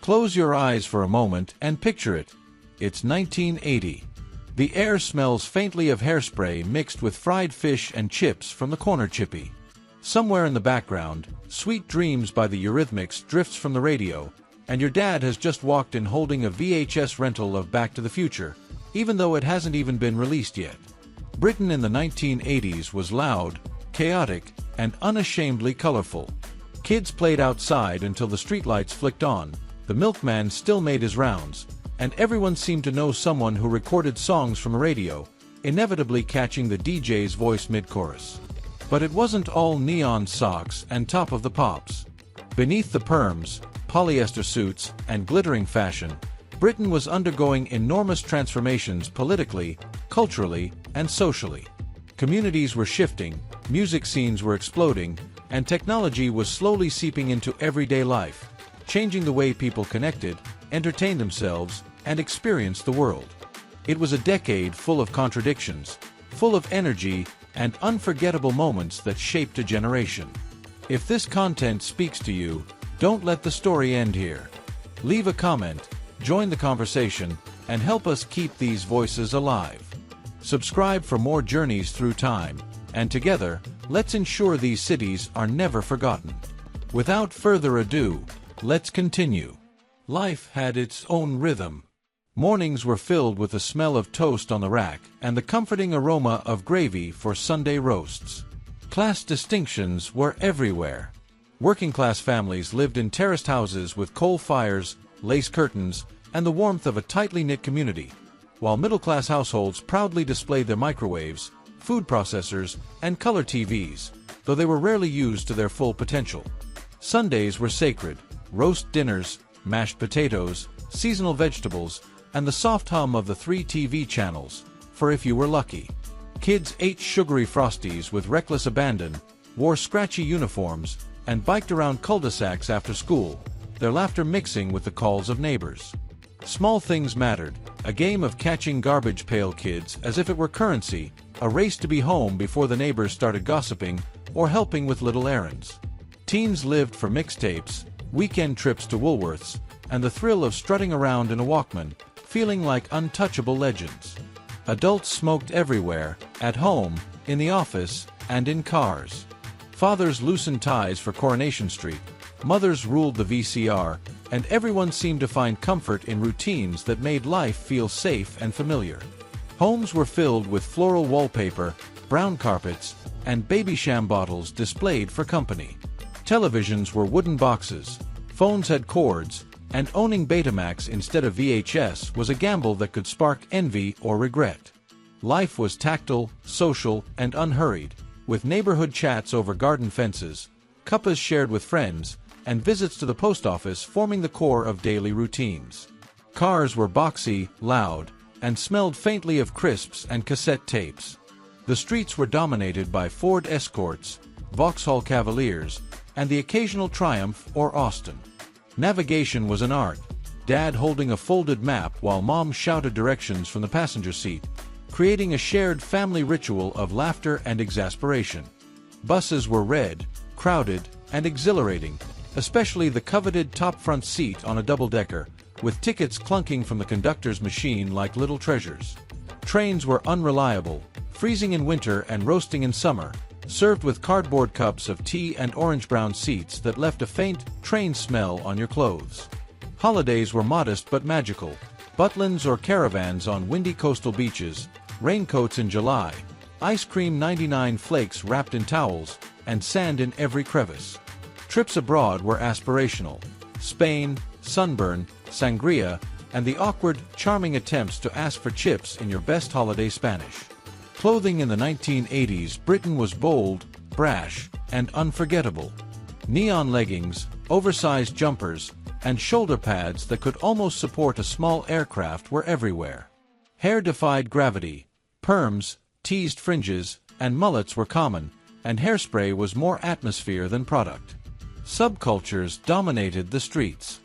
Close your eyes for a moment and picture it. It's 1980. The air smells faintly of hairspray mixed with fried fish and chips from the corner chippy. Somewhere in the background, Sweet Dreams by the Eurythmics drifts from the radio, and your dad has just walked in holding a VHS rental of Back to the Future, even though it hasn't even been released yet. Britain in the 1980s was loud, chaotic, and unashamedly colorful. Kids played outside until the streetlights flicked on, the milkman still made his rounds, and everyone seemed to know someone who recorded songs from the radio, inevitably catching the DJ's voice mid-chorus. But it wasn't all neon socks and top of the pops. Beneath the perms, polyester suits, and glittering fashion, Britain was undergoing enormous transformations politically, culturally, and socially. Communities were shifting, music scenes were exploding, and technology was slowly seeping into everyday life, changing the way people connected, entertained themselves, and experienced the world. It was a decade full of contradictions, full of energy, and unforgettable moments that shaped a generation. If this content speaks to you, don't let the story end here. Leave a comment, join the conversation, and help us keep these voices alive. Subscribe for more journeys through time, and together, let's ensure these cities are never forgotten. Without further ado, let's continue. Life had its own rhythm. Mornings were filled with the smell of toast on the rack and the comforting aroma of gravy for Sunday roasts. Class distinctions were everywhere. Working-class families lived in terraced houses with coal fires, lace curtains, and the warmth of a tightly knit community, while middle-class households proudly displayed their microwaves, food processors, and color TVs, though they were rarely used to their full potential. Sundays were sacred: roast dinners, mashed potatoes, seasonal vegetables, and the soft hum of the 3 TV channels, for if you were lucky. Kids ate sugary Frosties with reckless abandon, wore scratchy uniforms, and biked around cul-de-sacs after school, their laughter mixing with the calls of neighbors. Small things mattered: a game of catching garbage pail kids as if it were currency, a race to be home before the neighbors started gossiping, or helping with little errands. Teens lived for mixtapes, weekend trips to Woolworths, and the thrill of strutting around in a Walkman, feeling like untouchable legends. Adults smoked everywhere, at home, in the office, and in cars. Fathers loosened ties for Coronation Street, mothers ruled the VCR, and everyone seemed to find comfort in routines that made life feel safe and familiar. Homes were filled with floral wallpaper, brown carpets, and Babycham bottles displayed for company. Televisions were wooden boxes, phones had cords, and owning Betamax instead of VHS was a gamble that could spark envy or regret. Life was tactile, social, and unhurried, with neighborhood chats over garden fences, cuppas shared with friends, and visits to the post office forming the core of daily routines. Cars were boxy, loud, and smelled faintly of crisps and cassette tapes. The streets were dominated by Ford Escorts, Vauxhall Cavaliers, and the occasional Triumph or Austin. Navigation was an art, Dad holding a folded map while Mom shouted directions from the passenger seat, creating a shared family ritual of laughter and exasperation. Buses were red, crowded, and exhilarating, especially the coveted top front seat on a double-decker, with tickets clunking from the conductor's machine like little treasures. Trains were unreliable, freezing in winter and roasting in summer, served with cardboard cups of tea and orange-brown seats that left a faint train smell on your clothes. Holidays were modest but magical: butlins or caravans on windy coastal beaches, raincoats in July, ice cream 99 flakes wrapped in towels, and sand in every crevice. Trips abroad were aspirational: Spain, sunburn, sangria, and the awkward, charming attempts to ask for chips in your best holiday Spanish. Clothing in the 1980s Britain was bold, brash, and unforgettable. Neon leggings, oversized jumpers, and shoulder pads that could almost support a small aircraft were everywhere. Hair defied gravity. Perms, teased fringes, and mullets were common, and hairspray was more atmosphere than product. Subcultures dominated the streets.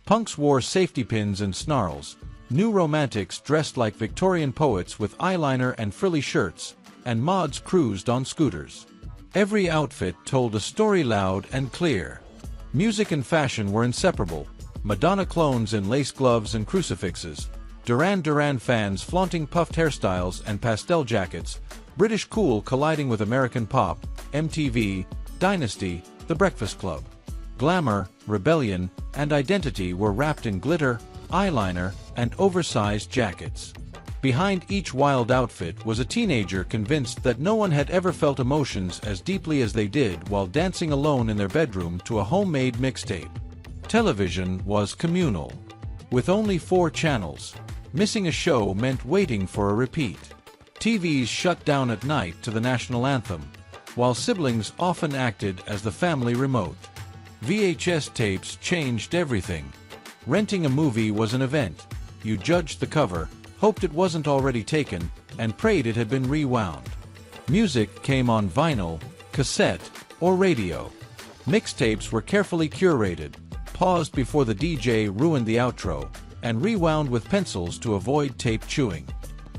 Punks wore safety pins and snarls, new romantics dressed like Victorian poets with eyeliner and frilly shirts, and mods cruised on scooters. Every outfit told a story loud and clear. Music and fashion were inseparable. Madonna clones in lace gloves and crucifixes, Duran Duran fans flaunting puffed hairstyles and pastel jackets, British cool colliding with American pop, MTV, Dynasty, The Breakfast Club. Glamour, rebellion, and identity were wrapped in glitter, eyeliner, and oversized jackets. Behind each wild outfit was a teenager convinced that no one had ever felt emotions as deeply as they did while dancing alone in their bedroom to a homemade mixtape. Television was communal. With only 4 channels, missing a show meant waiting for a repeat. TVs shut down at night to the national anthem, while siblings often acted as the family remote. VHS tapes changed everything. Renting a movie was an event. You judged the cover, hoped it wasn't already taken, and prayed it had been rewound. Music came on vinyl, cassette, or radio. Mixtapes were carefully curated, paused before the DJ ruined the outro, and rewound with pencils to avoid tape chewing.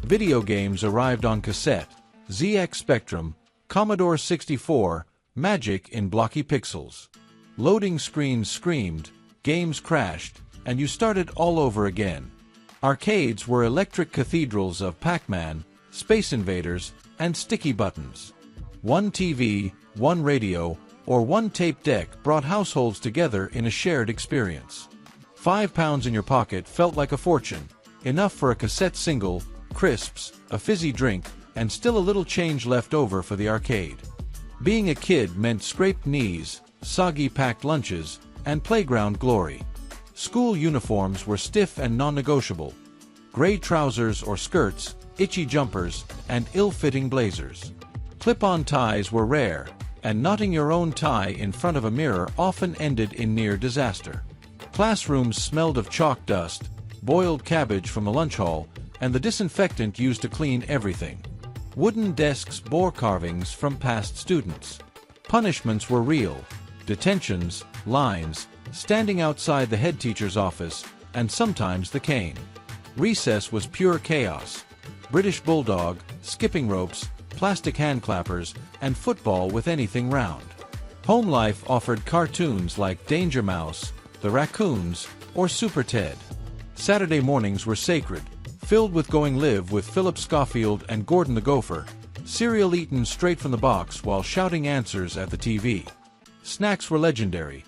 Video games arrived on cassette, ZX Spectrum, Commodore 64, Magic in blocky pixels. Loading screens screamed, games crashed, and you started all over again. Arcades were electric cathedrals of Pac-Man, Space Invaders, and sticky buttons. One TV, one radio, or one tape deck brought households together in a shared experience. £5 in your pocket felt like a fortune, enough for a cassette single, crisps, a fizzy drink, and still a little change left over for the arcade. Being a kid meant scraped knees, soggy packed lunches, and playground glory. School uniforms were stiff and non-negotiable. Gray trousers or skirts, itchy jumpers, and ill-fitting blazers. Clip-on ties were rare, and knotting your own tie in front of a mirror often ended in near disaster. Classrooms smelled of chalk dust, boiled cabbage from the lunch hall, and the disinfectant used to clean everything. Wooden desks bore carvings from past students. Punishments were real. Detentions, lines, standing outside the head teacher's office, and sometimes the cane. Recess was pure chaos. British bulldog, skipping ropes, plastic hand clappers, and football with anything round. Home life offered cartoons like Danger Mouse, The Raccoons, or Super Ted. Saturday mornings were sacred, filled with Going Live with Philip Schofield and Gordon the Gopher, cereal eaten straight from the box while shouting answers at the TV. Snacks were legendary.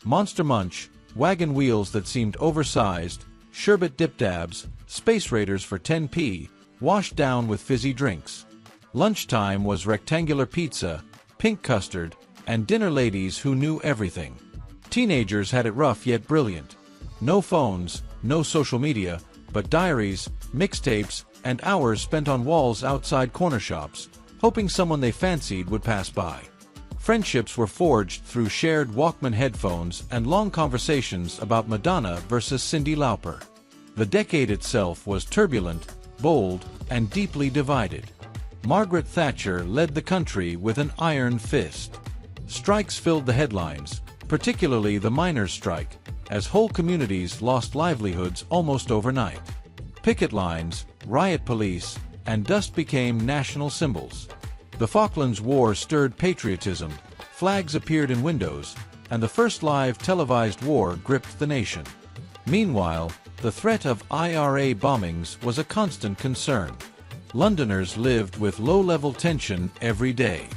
Monster Munch, wagon wheels that seemed oversized, sherbet dip dabs, Space Raiders for 10p, washed down with fizzy drinks. Lunchtime was rectangular pizza, pink custard, and dinner ladies who knew everything. Teenagers had it rough yet brilliant. No phones, no social media, but diaries, mixtapes, and hours spent on walls outside corner shops, hoping someone they fancied would pass by. Friendships were forged through shared Walkman headphones and long conversations about Madonna versus Cyndi Lauper. The decade itself was turbulent, bold, and deeply divided. Margaret Thatcher led the country with an iron fist. Strikes filled the headlines, particularly the miners' strike, as whole communities lost livelihoods almost overnight. Picket lines, riot police, and dust became national symbols. The Falklands War stirred patriotism, flags appeared in windows, and the first live televised war gripped the nation. Meanwhile, the threat of IRA bombings was a constant concern. Londoners lived with low-level tension every day.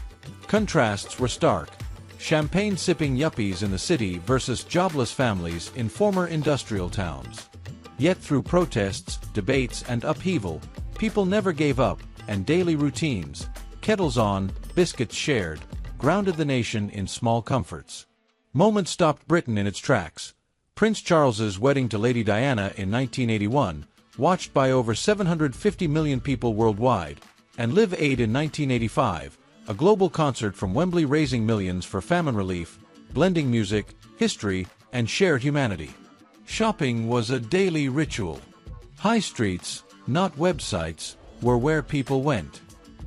Contrasts were stark. Champagne-sipping yuppies in the city versus jobless families in former industrial towns. Yet through protests, debates, and upheaval, people never gave up, and daily routines, kettles on, biscuits shared, grounded the nation in small comforts. Moments stopped Britain in its tracks. Prince Charles's wedding to Lady Diana in 1981, watched by over 750 million people worldwide, and Live Aid in 1985, a global concert from Wembley raising millions for famine relief, blending music, history, and shared humanity. Shopping was a daily ritual. High streets, not websites, were where people went.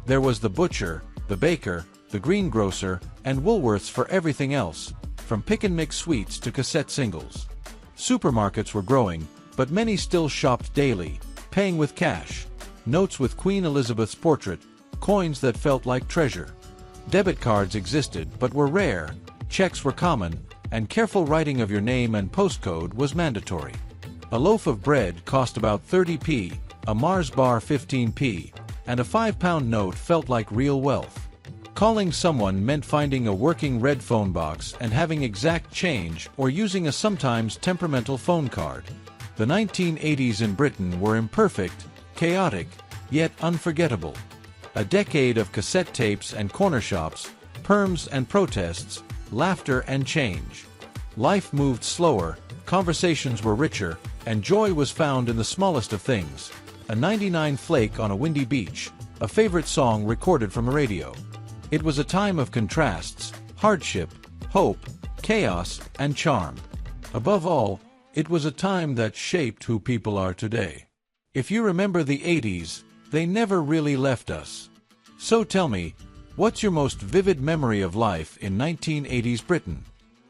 There was the butcher, the baker, the greengrocer, and Woolworths for everything else, from pick-and-mix sweets to cassette singles. Supermarkets were growing, but many still shopped daily, paying with cash, notes with Queen Elizabeth's portrait, coins that felt like treasure. Debit cards existed but were rare, checks were common, and careful writing of your name and postcode was mandatory. A loaf of bread cost about 30p, a Mars bar 15p, and a £5 note felt like real wealth. Calling someone meant finding a working red phone box and having exact change or using a sometimes temperamental phone card. The 1980s in Britain were imperfect, chaotic, yet unforgettable. A decade of cassette tapes and corner shops, perms and protests, laughter and change. Life moved slower, conversations were richer, and joy was found in the smallest of things. A 99 flake on a windy beach, a favorite song recorded from a radio. It was a time of contrasts, hardship, hope, chaos, and charm. Above all, it was a time that shaped who people are today. If you remember the 80s, they never really left us. So tell me, what's your most vivid memory of life in 1980s Britain?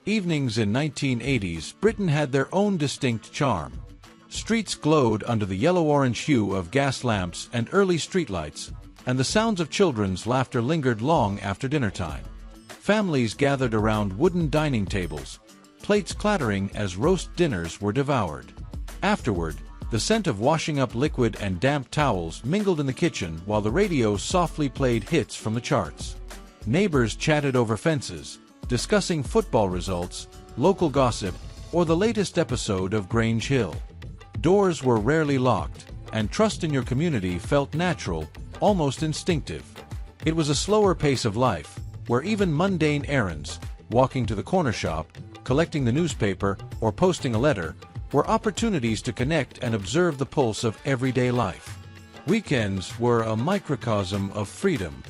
Evenings in 1980s Britain had their own distinct charm. Streets glowed under the yellow-orange hue of gas lamps and early streetlights, and the sounds of children's laughter lingered long after dinner time. Families gathered around wooden dining tables, plates clattering as roast dinners were devoured. Afterward, the scent of washing up liquid and damp towels mingled in the kitchen while the radio softly played hits from the charts. Neighbors chatted over fences, discussing football results, local gossip, or the latest episode of Grange Hill. Doors were rarely locked, and trust in your community felt natural, almost instinctive. It was a slower pace of life, where even mundane errands, walking to the corner shop, collecting the newspaper, or posting a letter, were opportunities to connect and observe the pulse of everyday life. Weekends were a microcosm of freedom.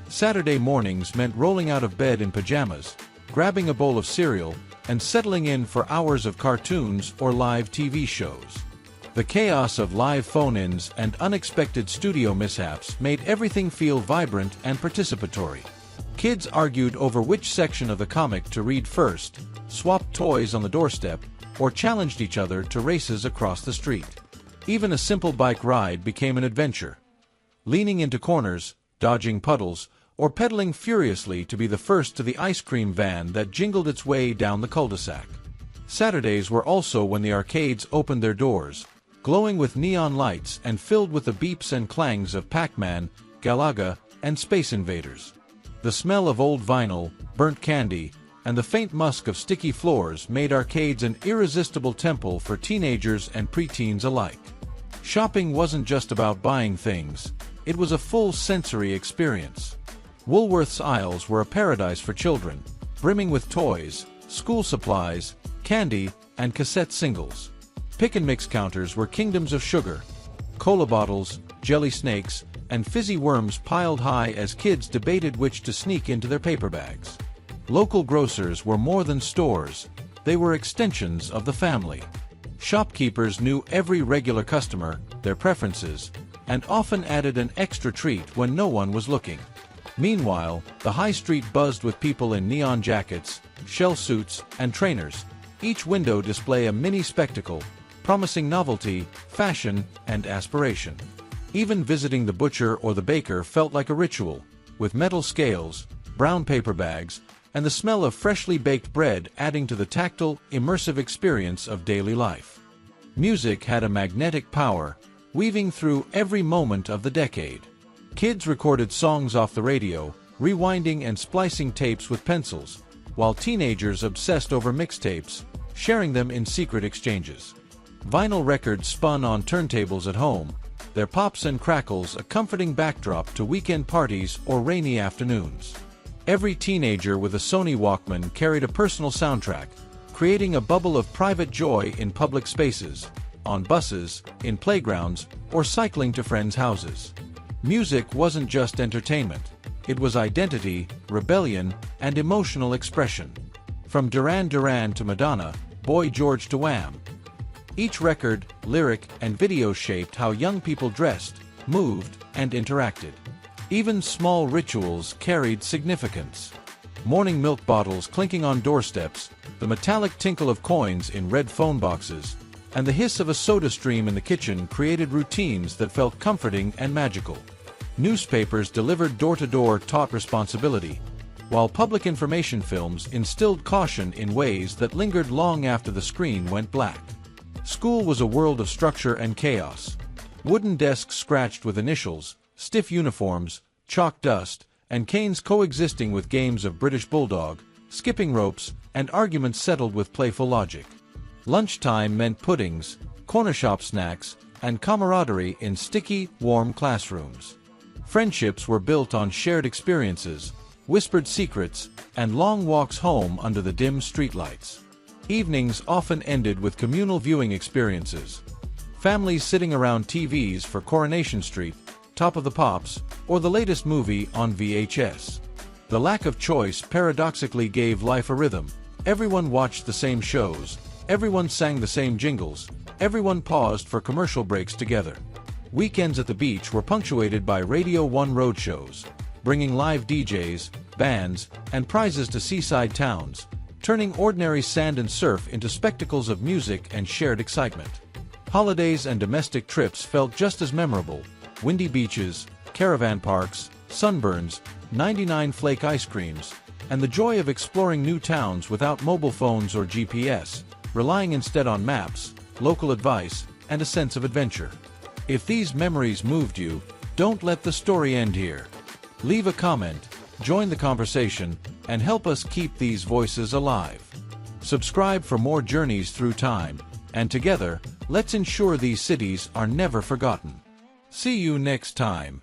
Saturday mornings meant rolling out of bed in pajamas, grabbing a bowl of cereal, and settling in for hours of cartoons or live TV shows. The chaos of live phone-ins and unexpected studio mishaps made everything feel vibrant and participatory. Kids argued over which section of the comic to read first, swapped toys on the doorstep, or challenged each other to races across the street. Even a simple bike ride became an adventure. Leaning into corners, dodging puddles, or pedaling furiously to be the first to the ice cream van that jingled its way down the cul-de-sac. Saturdays were also when the arcades opened their doors, glowing with neon lights and filled with the beeps and clangs of Pac-Man, Galaga, and Space Invaders. The smell of old vinyl, burnt candy, and the faint musk of sticky floors made arcades an irresistible temple for teenagers and preteens alike. Shopping wasn't just about buying things, it was a full sensory experience. Woolworth's aisles were a paradise for children, brimming with toys, school supplies, candy, and cassette singles. Pick-and-mix counters were kingdoms of sugar. Cola bottles, jelly snakes, and fizzy worms piled high as kids debated which to sneak into their paper bags. Local grocers were more than stores, they were extensions of the family. Shopkeepers knew every regular customer, their preferences, and often added an extra treat when no one was looking. Meanwhile, the high street buzzed with people in neon jackets, shell suits, and trainers, each window display a mini spectacle, promising novelty, fashion, and aspiration. Even visiting the butcher or the baker felt like a ritual, with metal scales, brown paper bags, and the smell of freshly baked bread adding to the tactile, immersive experience of daily life. Music had a magnetic power, weaving through every moment of the decade. Kids recorded songs off the radio, rewinding and splicing tapes with pencils, while teenagers obsessed over mixtapes, sharing them in secret exchanges. Vinyl records spun on turntables at home, their pops and crackles a comforting backdrop to weekend parties or rainy afternoons. Every teenager with a Sony Walkman carried a personal soundtrack, creating a bubble of private joy in public spaces, on buses, in playgrounds, or cycling to friends' houses. Music wasn't just entertainment, it was identity, rebellion, and emotional expression. From Duran Duran to Madonna, Boy George to Wham! Each record, lyric, and video shaped how young people dressed, moved, and interacted. Even small rituals carried significance. Morning milk bottles clinking on doorsteps, the metallic tinkle of coins in red phone boxes, and the hiss of a soda stream in the kitchen created routines that felt comforting and magical. Newspapers delivered door-to-door taught responsibility. while public information films instilled caution in ways that lingered long after the screen went black. School was a world of structure and chaos. Wooden desks scratched with initials, stiff uniforms, chalk dust, and canes coexisting with games of British bulldog, skipping ropes, and arguments settled with playful logic. Lunchtime meant puddings, corner shop snacks, and camaraderie in sticky, warm classrooms. Friendships were built on shared experiences, whispered secrets, and long walks home under the dim streetlights. Evenings often ended with communal viewing experiences. Families sitting around TVs for Coronation Street, Top of the Pops, or the latest movie on VHS. The lack of choice paradoxically gave life a rhythm. Everyone watched the same shows, everyone sang the same jingles, everyone paused for commercial breaks together. Weekends at the beach were punctuated by Radio 1 roadshows, bringing live DJs, bands, and prizes to seaside towns, turning ordinary sand and surf into spectacles of music and shared excitement. Holidays and domestic trips felt just as memorable. Windy beaches, caravan parks, sunburns, 99 flake ice creams, and the joy of exploring new towns without mobile phones or GPS, relying instead on maps, local advice, and a sense of adventure. If these memories moved you, don't let the story end here. Leave a comment, join the conversation, and help us keep these voices alive. Subscribe for more journeys through time, and together, let's ensure these cities are never forgotten. See you next time.